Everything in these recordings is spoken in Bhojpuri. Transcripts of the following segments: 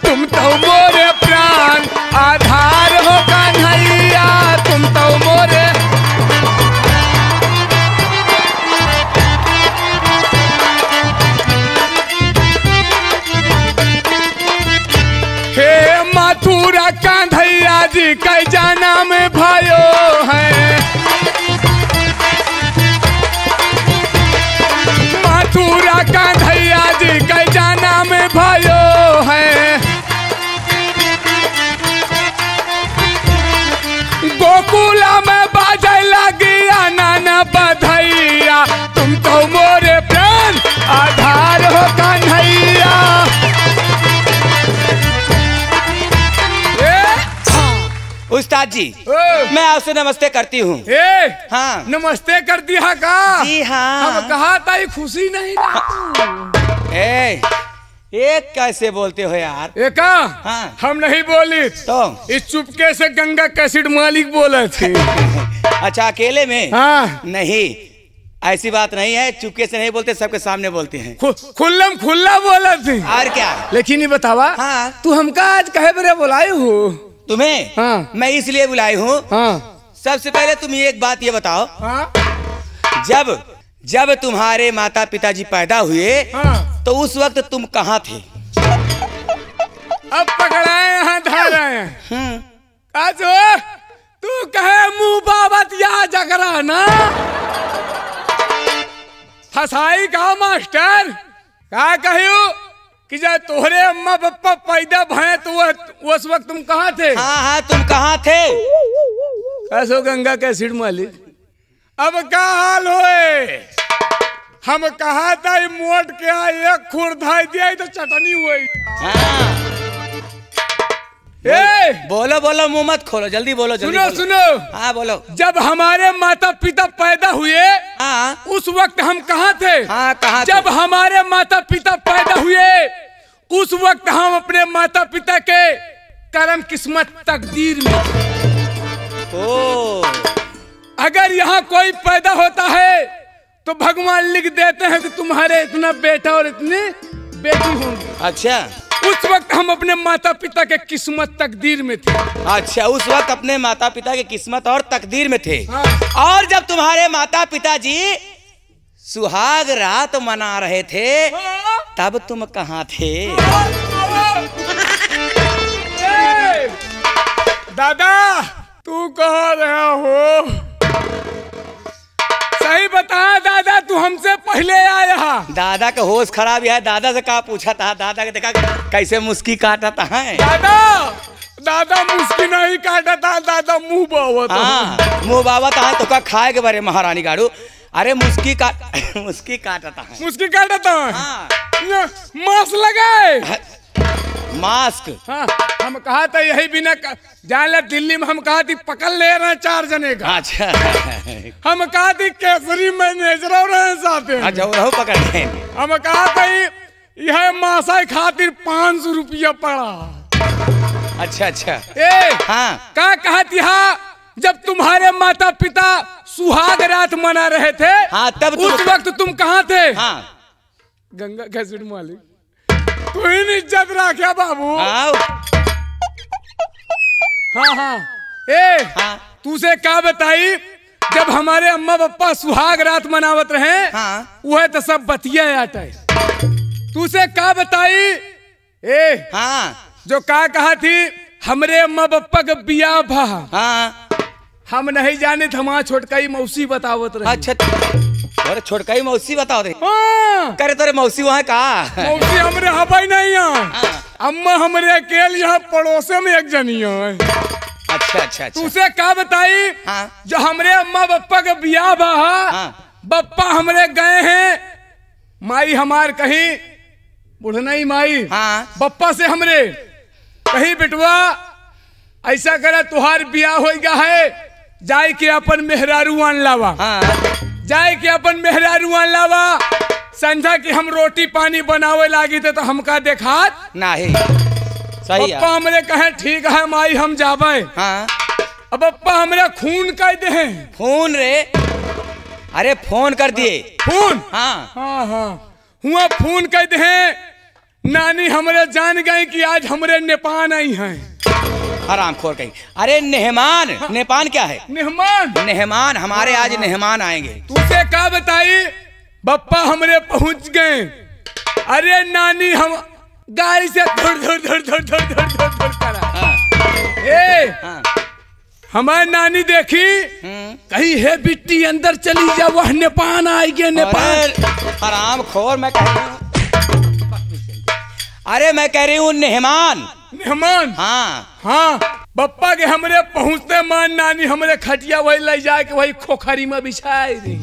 तुम तो मोरे प्राण आधार हो कन्हैया, तुम तो मोरे। हे मथुरा कन्हैया जी कई जाना में भयो है, मथुरा कन्हैया जी कई जाना में भयो है। गोकुला में बाजे लगी आना बधैया, तुम तो मोरे प्राण आधार हो कन्हैया। उस्ताद जी मैं आपसे नमस्ते करती हूँ। हाँ नमस्ते कर दिया का? जी हाँ। हम कहा था खुशी नहीं ये कैसे बोलते हो यार? हाँ। हम नहीं बोली तो इस चुपके से गंगा कैसेट मालिक बोले थे। अच्छा अकेले में? हाँ। नहीं ऐसी बात नहीं है, चुपके से नहीं बोलते, सबके सामने बोलते हैं। खुल्लम खुल्ला बोला थे। और क्या? लेकिन ये बतावा हाँ। तू हमका आज कहे बरे बुलाए हो? तुम्हें? हाँ। मैं इसलिए बुलाई हूँ। हाँ। सबसे पहले तुम एक बात ये बताओ। हाँ। जब तुम्हारे माता पिताजी पैदा हुए हाँ। तो उस वक्त तुम कहाँ थे? अब पकड़ाए यहाँ धाराए। तू कहे मुंह बाबत या जगरा ना फसाई का मास्टर का कहियो कि जब तोहरे अम्मा पप्पा पैदा भये तो उस वक्त तुम कहाँ थे? हाँ तुम कहाँ थे? कैसो गंगा कैसिड मालिक अब का हाल होए? हम कहा था मोट के एक खुरधाई दिया तो चटनी हुई। हाँ। बोलो बोलो मुंह मत खोलो, जल्दी बोलो जल्दी सुनो बोलो। सुनो। हाँ बोलो। जब हमारे माता पिता पैदा हुए हाँ उस वक्त हम कहाँ थे? हाँ कहाँ थे? जब हमारे माता पिता पैदा हुए उस वक्त हम अपने माता पिता के कर्म किस्मत तकदीर में। ओ अगर यहाँ कोई पैदा होता है तो भगवान लिख देते हैं कि तुम्हारे इतना बेटा और इतनी बेटी होंगी। अच्छा उस वक्त हम अपने माता पिता के किस्मत तकदीर में थे। अच्छा उस वक्त अपने माता पिता की किस्मत और तकदीर में थे। हाँ। और जब तुम्हारे माता पिताजी सुहाग रात मना रहे थे तब तुम कहाँ थे? दादा तू कहाँ रहा हो? सही बता दादा, तू हमसे पहले आया। दादा का होश खराब है, दादा से कहा पूछा था? दादा के देखा कैसे मुस्की काटता है। दादा मुस्की नहीं काटा था, दादा मुंह बावत। हाँ मुंह बावत है तो का खाए के बारे महारानी गाड़ू। अरे मुस्की काटता है। मुस्की काटता है। हाँ। मास्क लगाए। मास्क। हाँ हम कहा था यही बिना जाले दिल्ली में हम कहा थी पकड़ ले रहे 4 जने का। अच्छा हम कहा थी केसरी मैनेजर रहे साथ। अच्छा वो पकड़ लेंगे। हम कहा था यह मासा खातिर 500 रुपया पड़ा। अच्छा अच्छा। हाँ का कहती हाँ जब तुम्हारे माता पिता सुहाग रात मना रहे थे। हाँ तब उस वक्त तुम कहाँ थे? हाँ गंगा कैसेट मालिक तू ही इज्जत रखा बाबू। हाँ हाँ हाँ तू से क्या बताई जब हमारे अम्मा पापा सुहाग रात मनावत रहे। हाँ वह तो सब बतिया आटे। तू से क्या बताई हाँ जो का कहा थी हमरे अम्मा पापा का बियाह भा। हाँ हम नहीं जाने थे, हमारा छोटकाई मौसी बतावत रहे। अच्छा अरे छोटकाई मौसी बताओ रे। हाँ। करे तोरे मौसी वहाँ का? मौसी हमरे हवाई नहीं है। अम्मा हमरे अकेले यहाँ पड़ोसे में एक जनी है। अच्छा अच्छा। तुसे क्या बताई जो हमरे अम्मा बप्पा के बियाह बा। बप्पा हमरे गए हैं माई हमार कहीं बुढ़ना ही माई। बप्पा से हमरे कहीं बिटवा ऐसा करे तुहार बियाह हो गया है जाए के अपन मेहरारू आन लावा। जाए के अपन मेहरारू आन लावा। संझा की हम रोटी पानी बनावे लागी थे तो हमका देखा नहीं। सही पप्पा हमरे कहे ठीक है माई हम जावे। अब पप्पा हमरे खून कर दे। फोन रे? अरे फोन कर दिए। फोन? हाँ हुआ फोन कर दे नानी हमरे जान गए कि आज हमरे नेपान आई हैं। आराम खोर कहीं। अरे नेहमान। हाँ। नेपान क्या है? मेहमान। नेहमान हमारे आज नेहमान आएंगे। तुझे क्या बताई बप्पा हमरे पहुंच गए। अरे नानी हम गाड़ी से धुर धुर धुर धुर धुर धुर धुर धुर करा। हाँ। हमारी नानी देखी कहीं है बिट्टी अंदर चली जा, वह नेपान आएगी। नेपान आराम खोर मैं कह रही हूँ। अरे मैं कह रही हूँ नेहमान। मेहमान। हाँ हाँ बप्पा के हमरे पहुंचते मान नानी हमरे खटिया वही ले जाए के वही खोखरी में बिछाई दी।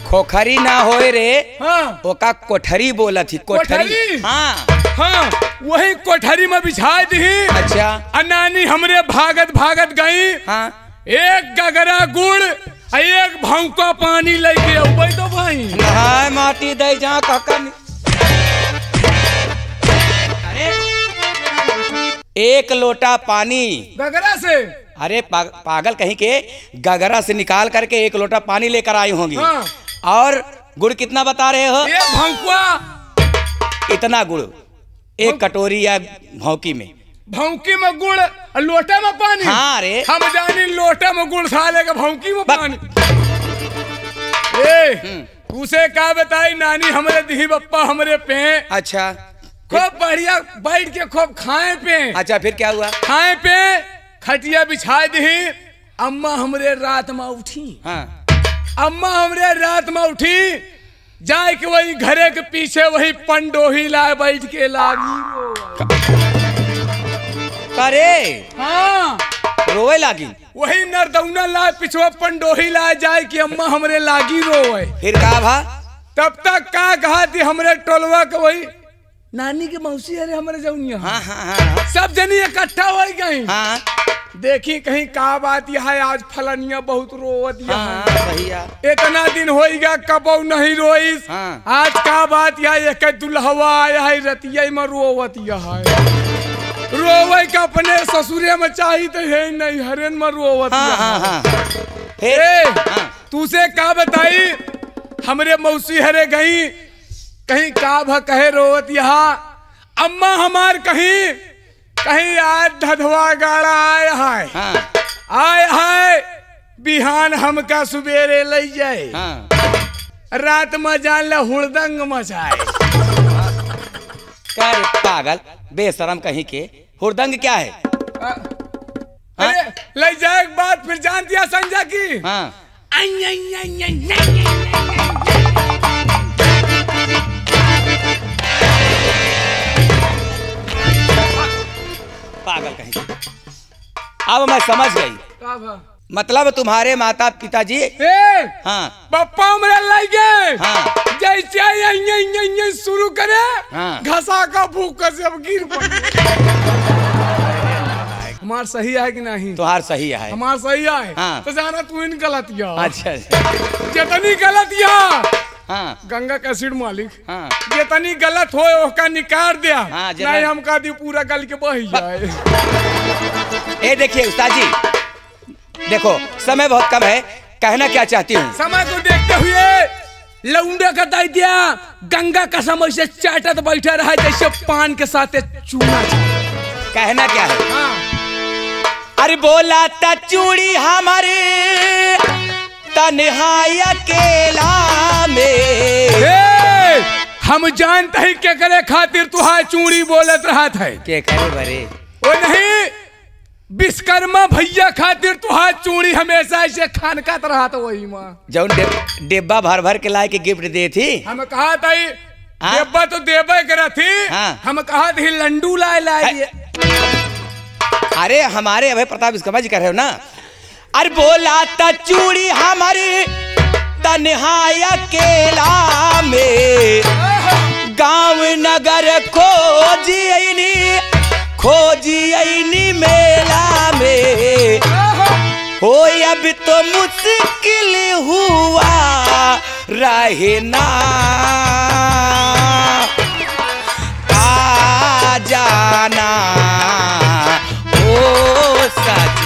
खोखरी ना होए रे। हाँ ओका कोठरी बोला थी। कोठरी। हाँ हाँ वही कोठरी में बिछा दी। अच्छा। नानी हमरे भागत भागत गई। हाँ। एक गगरा गुड़ एक भौंका पानी लेके अबे तो भाई नहाए माटी दे जा काका। एक लोटा पानी गगरा से। अरे पागल कहीं के गगरा से निकाल करके एक लोटा पानी लेकर आई होंगी। हाँ। और गुड़ कितना बता रहे हो? एक भौंकुआ इतना गुड़ एक कटोरी या भौंकी में। भौंकी में गुड़ और लोटे में पानी। हाँ रे हम जानी लोटे में गुड़ साले का भौंकी में पानी। उसे क्या बताई नानी हमरे दी बप्पा हमरे पे। अच्छा खूब बढ़िया बैठ के खूब खाए पे। अच्छा फिर क्या हुआ? खाए पे खटिया बिछा दी। अम्मा हमरे रात में उठी। हाँ। अम्मा हमरे रात में उठी जाए के वही घरे के पीछे वही पंडोही लाए बैठ के लागी। अरे हाँ रोए लागी। वही नरदौना लाए पिछवा पंडोही लाए जाए कि अम्मा हमरे लागी रोए। फिर कहा भा? तब तक का कहा थी हमरे टोलवा के वही नानी के मौसी अरे हमारे जौनिया। हाँ हाँ हाँ। सब जनी इकट्ठा हो गई। हाँ। देखी कहीं का बात यह है आज फलनिया बहुत रोवत। हाँ, इतना दिन हो गया कबो नहीं रोईस। हाँ। आज का बात यह एक दुल्हवा आया है रतिया में रोवत यह है। रोवे का अपने ससुरे में चाहिए तो है नहीं हरेन में रोवत। हाँ, हाँ, हाँ। तुझे क्या बताई हमरे मौसी हरे गई कहीं का भ कहे रोवत यहाँ। अम्मा हमार कहीं कहीं आज धधवा गाड़ा आए है। हाँ। आए है बिहान हमका सुबेरे ले जाए। हाँ। रात में जान ले हुड़दंग मचाए। क्या रे पागल बेशरम कहीं के हुड़दंग क्या है? अरे ले जाए एक बात फिर जान दिया संजय की। हाँ। पागल कहीं। अब मैं समझ गई। मतलब तुम्हारे माता पिताजी। हाँ। पप्पा मेरे लगे। हाँ। जैसे शुरू करे। हाँ। घसा का भूख से अब गिर पड़े। हमार सही है कि नहीं? तुम्हार सही है। हमार सही है। हाँ। तो जाना तू इन गलतियाँ। अच्छा जितनी गलतियाँ। हाँ। गंगा का एसिड मालिक। हाँ। जितनी गलत हो उसका निकाल दिया। हाँ, नहीं हम कह दी पूरा गल के बह जाए। ए देखिए उस्ताद जी देखो समय बहुत कम है। कहना क्या चाहती हूँ? समय को देखते हुए लौंडा का दाई दिया गंगा का समय से चाटत बैठा रहा जैसे पान के साथ चूना। कहना क्या है? हाँ। अरे बोला ता चूड़ी हमारे तन्हाई अकेला में। हम जानते हैं क्या करे खातिर तुहार चूड़ी बोलत रहा था। के करे बरे वो नहीं विश्वकर्मा भैया खातिर तुहार चूड़ी हमेशा ऐसे खानकात रहा था। वही माँ जौन डिब्बा भर भर के लाए के गिफ्ट दे थी। हम कहा था डिब्बा तो देवे करा थी। हाँ। हम कहा थी लंडू लाए। अरे हमारे अभय प्रताप विश्वकर्मा जी कर रहे हो ना। अरे बोला ता चूड़ी हमारी तन्हाई अकेला में गांव नगर खोजी मेला में हो। अब तो मुश्किल हुआ रहना आ जाना ओ सच।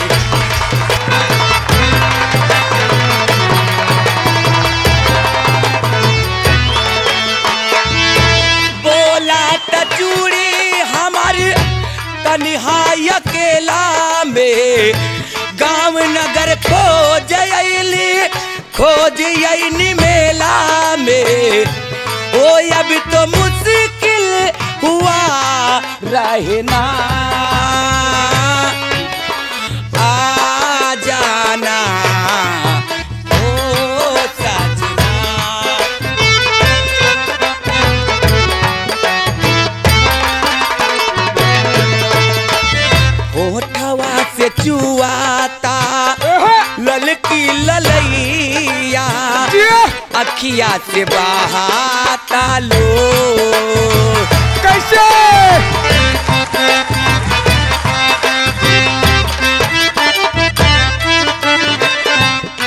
बोला त तन्हाई अकेला में गांव नगर खोज अइली मेला में। ओ अब तो मुश्किल हुआ रहना, आ जाना ओ सजना। होठवा से चुआता ललकी ललैया, अखिया से बहाता लो। कैसे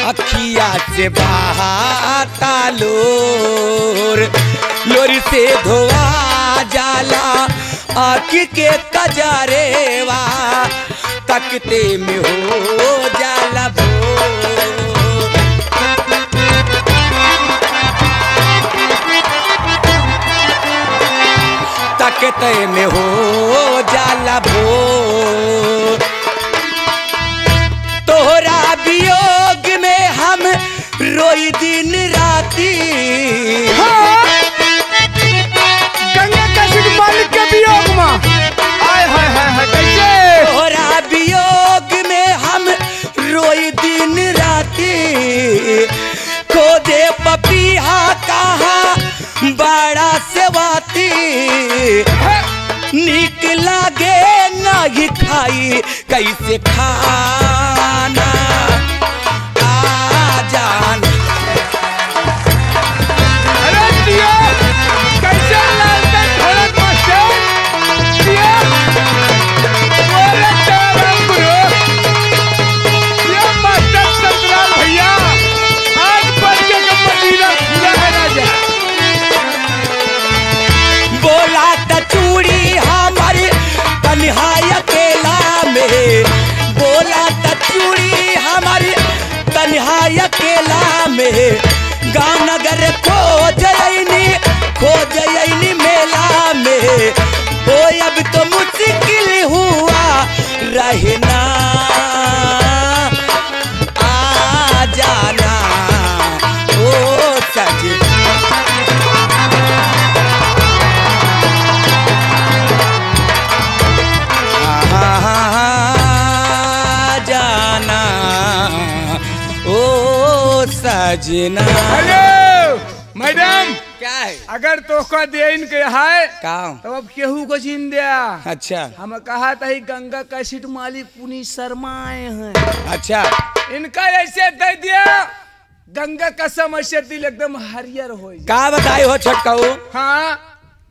अखिया से बहाता लोर, लोरी से धोआ जाला आँखी के कजरेवा, तकते में हो जाला भोर। तकते में हो जाला भोर। तोहरा वियोग में हम रोई दिन राती, गंगा कैसे मालिक के वियोग में आय हाय हाय हाय कैसे। तोहरा वियोग में हम रोई दिन राती, खोदे पपीहा कहा बड़ा सेवाती, नीक लागे नहीं खाई कैसे खाना, आ जान। अरे दिया कैसे लालते ढोलक मास्टर दिया बोले चारण गुरु ये मास्टर संतराल भैया आज बढ़ के मदीना खुला है राजा। बोला त चूड़ी हमारी तन्हाई अकेला में, बोला त चूड़ी हमारी तन्हाई अकेला में, गाँव नगर खोज अइनी मेला में। ओ अब तो मुश्किल हुआ रहना, आ जाना ओ सजना। जाना ओ सजना। हेलो मैडम क्या है? अगर तोहका देन के है का तो अब केहू को छीन दिया। अच्छा हम कहा था ही गंगा कैसेट मालिक पुनी शर्मा आए हैं, अच्छा इनका ऐसे दे दिया गंगा का समस्या दिल एकदम हरियर हो। का बताई हो छटकाऊ? हाँ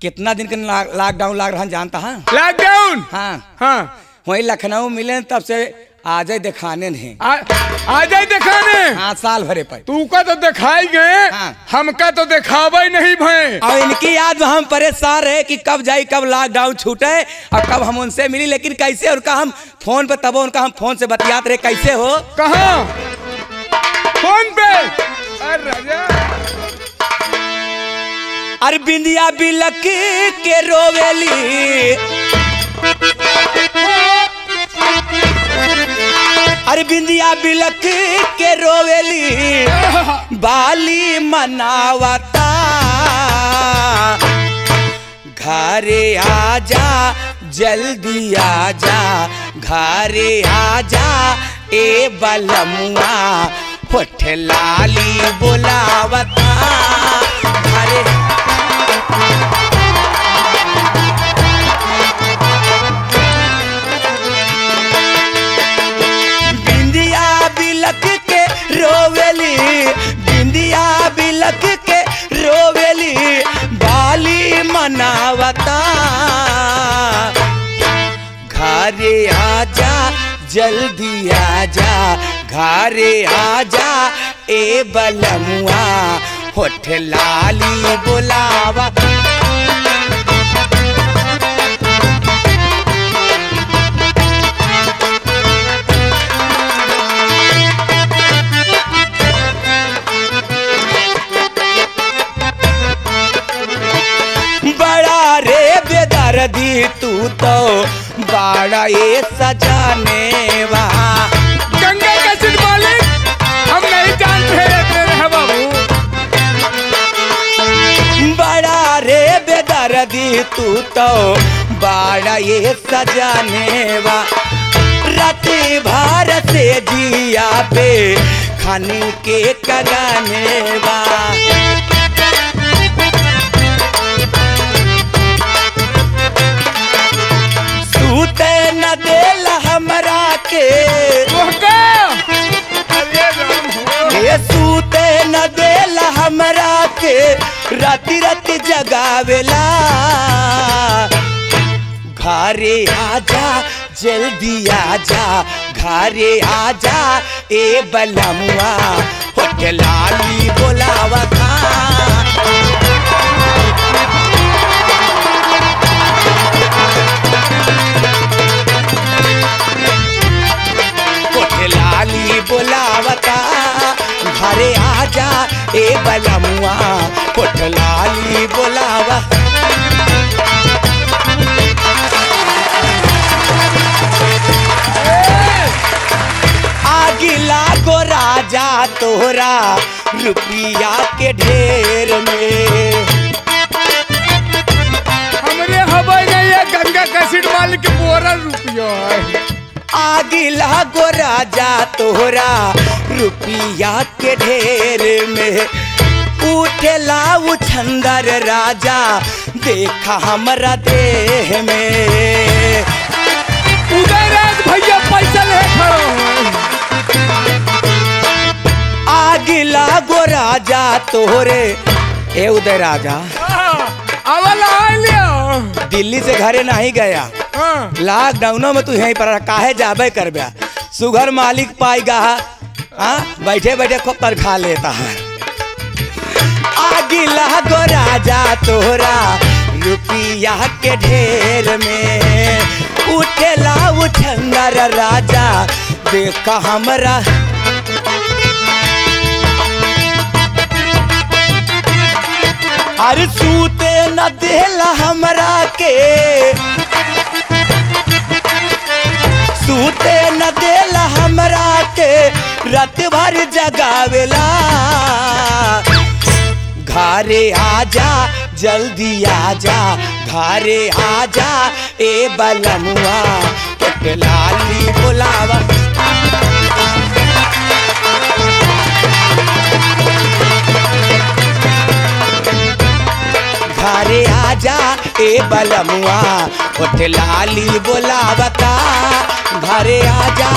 कितना दिन का लॉकडाउन लाग रहा जानता है? लॉकडाउन हाँ हाँ वही लखनऊ मिले तब से आज दिखाने नहीं। आ जाए दिखाने। हाँ साल भरे पर तू का तो दिखाई गए। हाँ। हमका तो दिखावा ही नहीं भाई। और इनकी याद में हम परेशान रहे कि कब जाई कब लॉकडाउन छूटे और कब हम उनसे मिली, लेकिन कैसे उनका हम फोन पे तब उनका हम फोन से बतियात रहे। कैसे हो? कहाँ फोन पे? अरे राजा अरे बिंदिया बिलक के रोवेली, अरे बिंदिया बिलक के रोवेली, बाली मनावता घरे आजा जल्दी आजा, घरे आजा ए बलमुआ, होठ लाली बोलावता घरे। बिंदिया बिलक के रोवेली, बिंदिया बिलक के रोवेली, बाली मनावता घरे आजा जल्दी आजा, घरे आजा ए बलमुआ, होठ लाली बोलावा। बड़ा रे बेदर्दी तू तो बड़ा ये सजानेवा। गंगा कैसेट मालिक हम नहीं जानते हैं बाबू। बड़ा रे बेदर्दी तू तो बड़ा ये सजानेवा। राती भर से जिया पे खाने के कगानेवा। सूते न देला हमरा के ये सूते न देला हमरा के राती राती जगावेला। घरे आजा जल्दी आजा घरे आजा ए बलमुआ होटलाली बोलावा था। होटलाली बोलावता घरे आजा ए बलमुआ होटलाली बोलावा। आगिला को राजा तोरा रुपया के ढेर में। हमरे हवाई नहीं है गंगा कैसेट मालिक के बोरा रुपया है। आगिला को राजा तोरा रुपया के ढेर में। उठेला उछंदर राजा देखा हमरा देह में। उदयराज भैया पैसा ले खड़ो। आगिला गो राजा तोहरे ए उदय राजा दिल्ली से घरे नहीं गया। लॉकडाउन में तू यहीं पर काहे जाबे करबे। सुगर मालिक पाएगा बैठे बैठे खूब तर खा लेता है। आगिला गो राजा तोहरा रुपया के ढेर में। उठेला उछंदर राजा देखा हमरा। अरे सूते न देला हमरा के सूते न देला हमरा के रात भर जगावेला। घरे आजा जल्दी आजा घरे आजा ए बलमुआ होटलाली बोलावा। घरे आजा ए बलमुआ होटलाली बोलावता। घरे आजा।